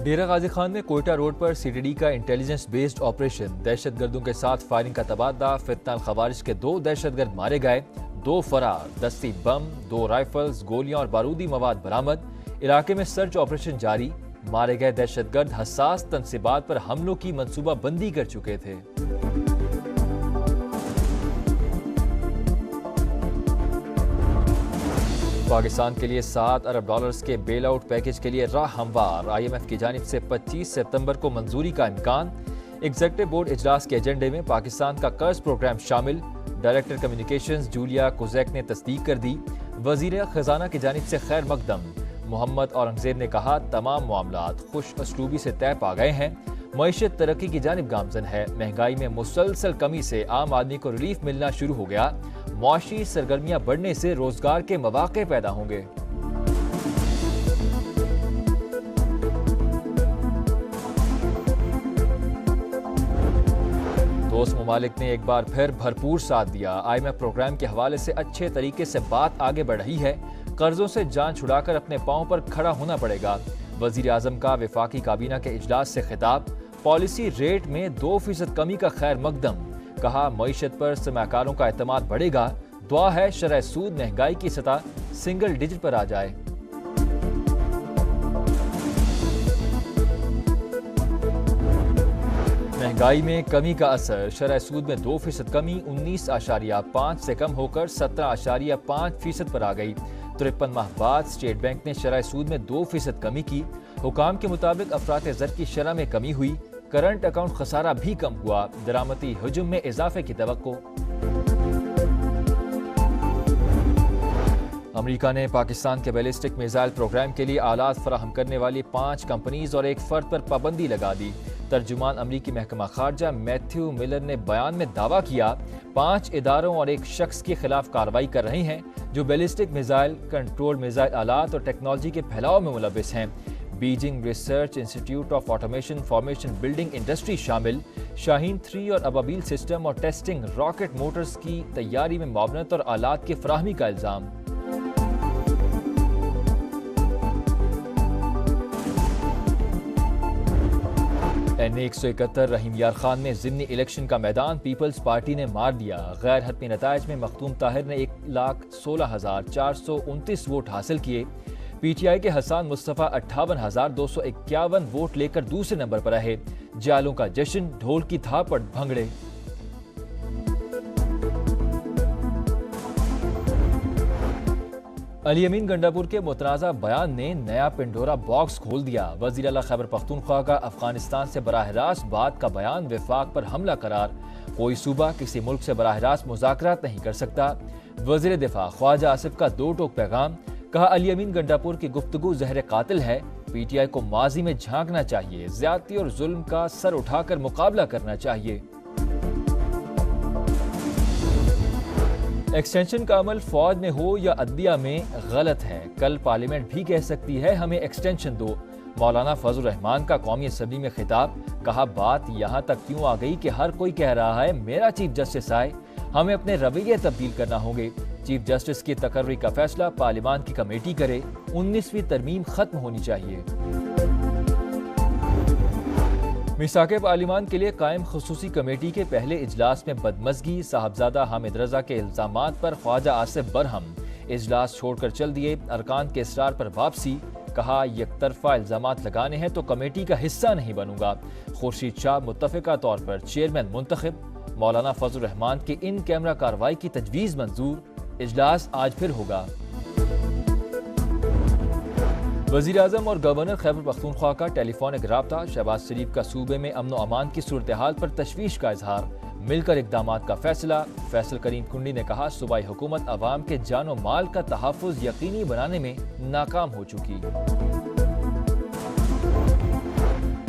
ڈیرہ غازی خان میں کوئٹہ روڈ پر C T D کا intelligence based operation, دہشت گردوں کے ساتھ فائرنگ کا تبادلہ، فتنہ الخوارج کے 2 دہشت گرد مارے گئے، 2 فرار، دستی بم، 2 رائفلز، گولیاں اور بارودی مواد برآمد، علاقے میں سرچ آپریشن جاری، مارے گئے دہشت گرد حساس تنصیبات پر حملوں کی منصوبہ بندی کر چکے تھے۔ پاکستان کے لیے $7 ارب کے بیل آؤٹ پیکج کے لیے راہ ہموار، آئی ایم ایف کی جانب سے 25 ستمبر کو منظوری کا امکان۔ ایگزیکٹو بورڈ اجلاس کے ایجنڈے میں پاکستان کا قرض پروگرام شامل، ڈائریکٹر کمیونیکیشنز جولیا کوزیک نے تصدیق کر دی۔ وزیر خزانہ کی جانب سے خیر مقدم، محمد اورنگزیب نے کہا تمام معاملات خوش اسلوبی سے طے پا گئے ہیں، معیشت ترقی کی جانب گامزن ہے، مہنگائی میں مسلسل کمی سے عام آدمی کو ریلیف ملنا شروع ہو گیا، معاشی سرگرمیاں بڑھنے سے روزگار کے مواقع پیدا ہوں گے۔ دوست ممالک نے ایک بار پھر بھرپور ساتھ دیا، آئی ایم ایف پروگرام کے حوالے سے اچھے طریقے سے بات آگے بڑھ رہی ہے، قرضوں سے جان چھڑا کر اپنے پاؤں پر کھڑا ہونا پڑے گا۔ وزیر اعظم کا وفاقی کابینہ کے اجلاس سے خطاب، پالیسی ریٹ میں 2% کمی کا خیر مقدم، کہا معیشت پر سرمایہ کاروں کا اعتماد بڑھے گا، دعا ہے شرح سود مہنگائی کی سطح سنگل ڈیجٹ پر آ جائے۔ مہنگائی میں کمی کا اثر، شرح سود میں 2% کمی 19.5 سے کم ہو کر 17.5% پر آ گئی۔ 53 ماہ بعد اسٹیٹ بینک نے شرح سود میں 2% کمی کی، حکام کے مطابق افراط زر کی شرح میں کمی ہوئی، کرنٹ اکاؤنٹ خسارہ بھی کم ہوا، درآمدی حجم میں اضافے کی توقع۔ امریکہ نے پاکستان کے بیلسٹک میزائل پروگرام کے لیے آلات فراہم کرنے والی 5 کمپنیز اور 1 فرد پر پابندی لگا دی۔ ترجمان امریکی محکمہ خارجہ میتھیو ملر نے بیان میں دعویٰ کیا 5 اداروں اور 1 شخص کے خلاف کارروائی کر رہے ہیں جو بیلسٹک میزائل، کنٹرول میزائل آلات اور ٹیکنالوجی کے پھیلاؤ میں ملوث ہیں۔ Beijing research institute of automation formation building industry شامل، شاہین 3 اور ابابیل سسٹم اور ٹیسٹنگ راکٹ موٹرز کی تیاری میں معاونت اور آلات کی فراہمی کا الزام۔ NA-171 رحیم یار خان میں ضمنی الیکشن کا میدان پیپلز پارٹی نے مار دیا، غیر حتمی نتائج میں مختوم طاہر نے 1,16,429 ووٹ حاصل کیے، پی ٹی آئی کے حسان مصطفیٰ 58,251 ووٹ لے کر دوسرے نمبر پر رہے، جالوں کا جشن، ڈھول کی تھاپ اور بھنگڑے۔ علی امین گنڈاپور کے متنازع بیان نے نیا پنڈورا باکس کھول دیا، وزیر اعلیٰ خیبر پختونخوا کا افغانستان سے براہ راست بات کا بیان وفاق پر حملہ قرار، کوئی صوبہ کسی ملک سے براہ راست مذاکرات نہیں کر سکتا، وزیر دفاع خواجہ آصف کا 2 ٹوک پیغام، کہا علی امین گنڈاپور کی گفتگو زہر قاتل ہے، پی ٹی آئی کو ماضی میں جھانکنا چاہیے، زیادتی اور ظلم کا سر اٹھا کر مقابلہ کرنا چاہیے۔ ایکسٹینشن کا عمل فوج میں ہو یا عدلیہ میں غلط ہے، کل پارلیمنٹ بھی کہہ سکتی ہے ہمیں ایکسٹینشن دو، مولانا فضل الرحمان کا قومی اسمبلی میں خطاب، کہا بات یہاں تک کیوں آ گئی کہ ہر کوئی کہہ رہا ہے میرا چیف جسٹس آئے، ہمیں اپنے رویے تبدیل کرنا ہوں گے، چیف جسٹس کی تقرری کا فیصلہ پارلیمان کی کمیٹی کرے، 19ویں ترمیم ختم ہونی چاہیے۔ میثاق پارلیمان کے لیے قائم خصوصی کمیٹی کے پہلے اجلاس میں بدمزگی، صاحبزادہ حامد رضا کے الزامات پر خواجہ آصف برہم، اجلاس چھوڑ کر چل دیے، ارکان کے اصرار پر واپسی، کہا یک طرفہ الزامات لگانے ہیں تو کمیٹی کا حصہ نہیں بنوں گا، خورشید شاہ متفقہ طور پر چیئرمین منتخب، مولانا فضل الرحمان کی ان کیمرہ کارروائی کی تجویز منظور، اجلاس آج پھر ہوگا۔ وزیر اعظم اور گورنر خیبر پختونخوا کا ٹیلی فونک رابطہ، شہباز شریف کا صوبے میں امن و امان کی صورتحال پر تشویش کا اظہار، مل کر اقدامات کا فیصلہ، فیصل کریم کنڈی نے کہا صوبائی حکومت عوام کے جان و مال کا تحفظ یقینی بنانے میں ناکام ہو چکی۔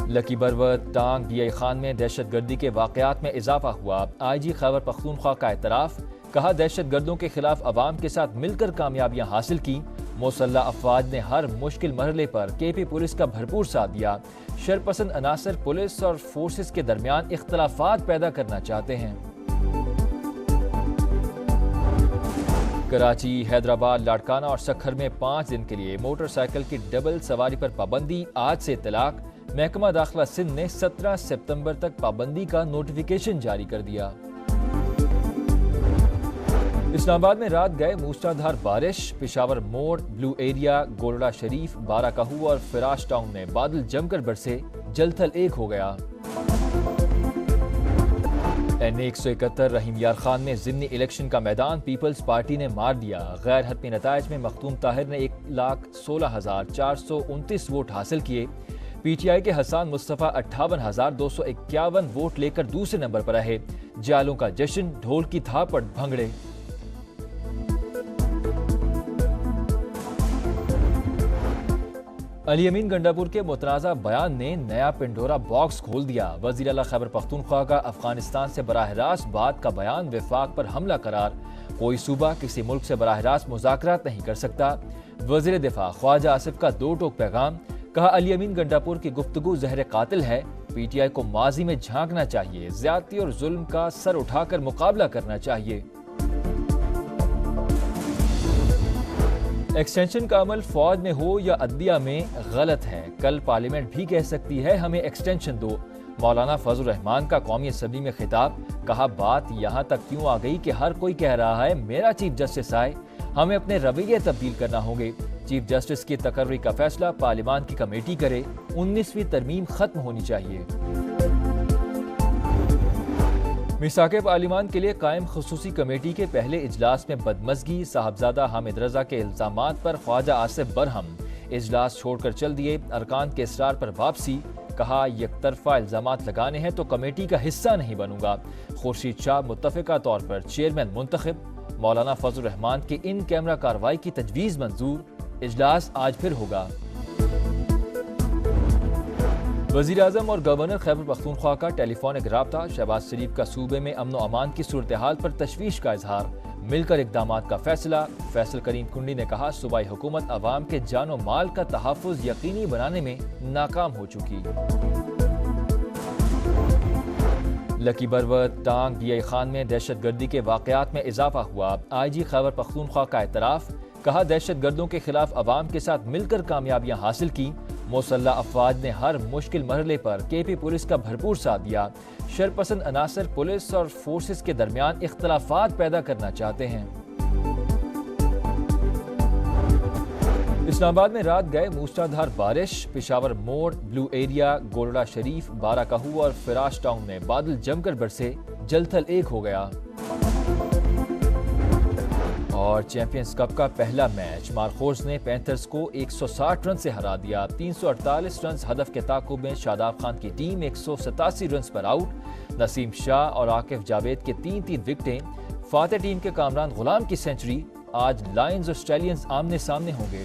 لکی بروت، ٹانگ، ڈی آئی خان میں دہشت گردی کے واقعات میں اضافہ ہوا، آئی جی خیبر پختونخوا کا اعتراف، کہا دہشت گردوں کے خلاف عوام کے ساتھ مل کر کامیابیاں حاصل کی، مسلح افواج نے ہر مشکل مرحلے پر کے پی پولیس کا بھرپور ساتھ دیا، شرپسند عناصر پولیس اور فورسز کے درمیان اختلافات پیدا کرنا چاہتے ہیں۔ کراچی، حیدرآباد، لاڑکانہ اور سکھر میں 5 دن کے لیے موٹر سائیکل کی ڈبل سواری پر پابندی، آج سے اطلاق، محکمہ داخلہ سندھ نے 17 ستمبر تک پابندی کا نوٹیفیکیشن جاری کر دیا۔ اسلام آباد میں رات گئے موسلادھار بارش، پشاور موڑ، بلو ایریا، گولڑا شریف، بارہ کہو اور فراش ٹاؤن میں بادل جم کر برسے، جل تھل ایک ہو گیا۔ این 171 رحیم یار خان میں ضمنی الیکشن کا میدان پیپلز پارٹی نے مار دیا۔ غیر حتمی نتائج میں مختوم طاہر نے 1,16,429 ووٹ حاصل کیے۔ پی ٹی آئی کے حسان مصطفیٰ 58,251 ووٹ لے کر دوسرے نمبر پر رہے۔ جالوں کا جشن، ڈھول کی تھاپڑ، بھنگڑے۔ علی امین گنڈاپور کے متنازع بیان نے نیا پنڈورا باکس کھول دیا۔ وزیر اعلیٰ خیبر پختونخوا کا افغانستان سے براہ راست بات کا بیان وفاق پر حملہ قرار۔ کوئی صوبہ کسی ملک سے براہ راست مذاکرات نہیں کر سکتا۔ وزیر دفاع خواجہ آصف کا دو ٹوک پیغام، کہا علی امین گنڈاپور کی گفتگو زہر قاتل ہے۔ پی ٹی آئی کو ماضی میں جھانکنا چاہیے، زیادتی اور ظلم کا سر اٹھا کر مقابلہ کرنا چاہیے۔ ایکسٹینشن کا عمل فوج میں ہو یا عدلیہ میں غلط ہے۔ کل پارلیمنٹ بھی کہہ سکتی ہے ہمیں ایکسٹینشن دو۔ مولانا فضل الرحمان کا قومی اسمبلی میں خطاب، کہا بات یہاں تک کیوں آ گئی کہ ہر کوئی کہہ رہا ہے میرا چیف جسٹس آئے، ہمیں اپنے رویے تبدیل کرنا ہوں گے۔ چیف جسٹس کی تقرری کا فیصلہ پارلیمان کی کمیٹی کرے، 19ویں ترمیم ختم ہونی چاہیے۔ میثاق پارلیمان کے لیے قائم خصوصی کمیٹی کے پہلے اجلاس میں بدمزگی، صاحبزادہ حامد رضا کے الزامات پر خواجہ آصف برہم، اجلاس چھوڑ کر چل دیے، ارکان کے اصرار پر واپسی، کہا یک طرفہ الزامات لگانے ہیں تو کمیٹی کا حصہ نہیں بنوں گا۔ خورشید شاہ متفقہ طور پر چیئرمین منتخب، مولانا فضل الرحمان کی ان کیمرہ کارروائی کی تجویز منظور، اجلاس آج پھر ہوگا۔ وزیر اعظم اور گورنر خیبر پختونخوا کا ٹیلی فونک رابطہ، شہباز شریف کا صوبے میں امن و امان کی صورتحال پر تشویش کا اظہار، مل کر اقدامات کا فیصلہ۔ فیصل کریم کنڈی نے کہا صوبائی حکومت عوام کے جان و مال کا تحفظ یقینی بنانے میں ناکام ہو چکی۔ لکی بروت، ٹانگ، ڈی آئی خان میں دہشت گردی کے واقعات میں اضافہ ہوا، آئی جی خیبر پختونخوا کا اعتراف، کہا دہشت گردوں کے خلاف عوام کے ساتھ مل کر کامیابیاں حاصل کی، مسلح افواج نے ہر مشکل مرحلے پر کے پی پولیس کا بھرپور ساتھ دیا، شرپسند عناصر پولیس اور فورسز کے درمیان اختلافات پیدا کرنا چاہتے ہیں۔ اسلام آباد میں رات گئے موسلادھار بارش، پشاور موڑ، بلو ایریا، گولڑا شریف، بارہ کہو اور فراش ٹاؤن میں بادل جم کر برسے، جل تھل ایک ہو گیا۔ اور چیمپئنز کپ کا پہلا میچ، مارخورز نے پینتھرز کو 160 رن سے ہرا دیا، 348 رنز ہدف کے تعاقب میں شاداب خان کی ٹیم 187 رنز پر آؤٹ، نسیم شاہ اور عاقف جاوید کے 3 وکٹیں، فاتح ٹیم کے کامران غلام کی سنچری۔ آج لائنز اور اسٹیلینز آمنے سامنے ہوں گے۔